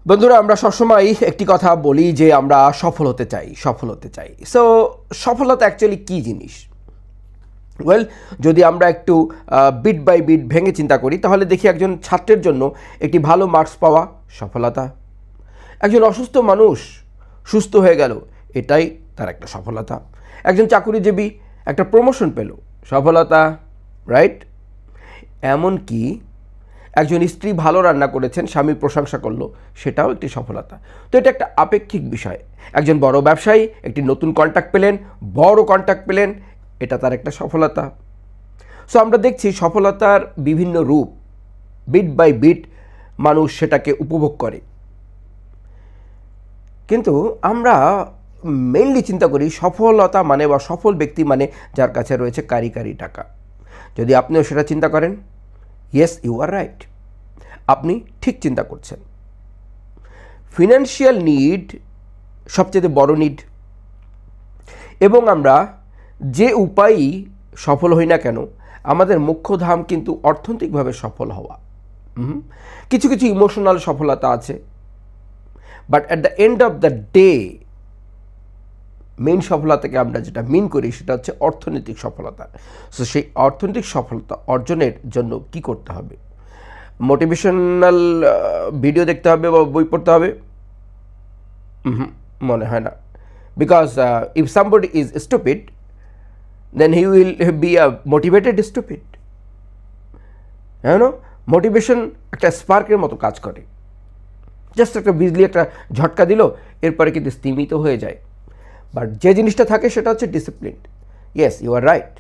বন্ধুরা, আমরা সবসময় একটি কথা বলি যে আমরা সফল হতে চাই। সো সফলতা অ্যাকচুয়ালি কী জিনিস? ওয়েল, যদি আমরা একটু বিট বাই বিট ভেঙে চিন্তা করি তাহলে দেখি একজন ছাত্রের জন্য একটি ভালো মার্কস পাওয়া সফলতা। একজন অসুস্থ মানুষ সুস্থ হয়ে গেল, এটাই তার একটা সফলতা। একজন চাকুরিজীবী একটা প্রমোশন পেল, সফলতা, রাইট? এমনকি একজন স্ত্রী ভালো রান্না করেছেন, স্বামীর প্রশংসা করলো, সেটাও একটি সফলতা। তো এটা একটা আপেক্ষিক বিষয়। একজন বড় ব্যবসায়ী একটি নতুন কন্ট্যাক্ট পেলেন, বড় কন্ট্যাক্ট পেলেন, এটা তার একটা সফলতা। সো আমরা দেখছি সফলতার বিভিন্ন রূপ, বিট বাই বিট মানুষ সেটাকে উপভোগ করে। কিন্তু আমরা মেইনলি চিন্তা করি সফলতা মানে বা সফল ব্যক্তি মানে যার কাছে রয়েছে কারি কারি টাকা। যদি আপনিও সেটা চিন্তা করেন, ইয়েস, ইউ আর রাইট, আপনি ঠিক চিন্তা করছেন। ফিনান্সিয়াল নিড সবচেয়ে বড় নিড, এবং আমরা যে উপায়ই সফল হই না কেন আমাদের মুখ্য ধাম কিন্তু অর্থনৈতিকভাবে সফল হওয়া। কিছু কিছু ইমোশনাল সফলতা আছে, but at the end of the day main সফলতাকে আমরা যেটা মিন করি সেটা হচ্ছে অর্থনৈতিক সফলতা। সো সেই অর্থনৈতিক সফলতা অর্জনের জন্য কি করতে হবে? মোটিভেশনাল ভিডিও দেখতে হবে বা বই পড়তে হবে? মনে হয় না। Because if somebody is stupid then he will be a motivated stupid. হ্যাঁ, মোটিভেশন একটা স্পার্কের মতো কাজ করে। জাস্ট একটা বিজলি একটা ঝটকা দিল, এরপরে কিন্তু স্তিমিত হয়ে যায়। বাট যে জিনিসটা থাকে সেটা হচ্ছে discipline. Yes, you are right.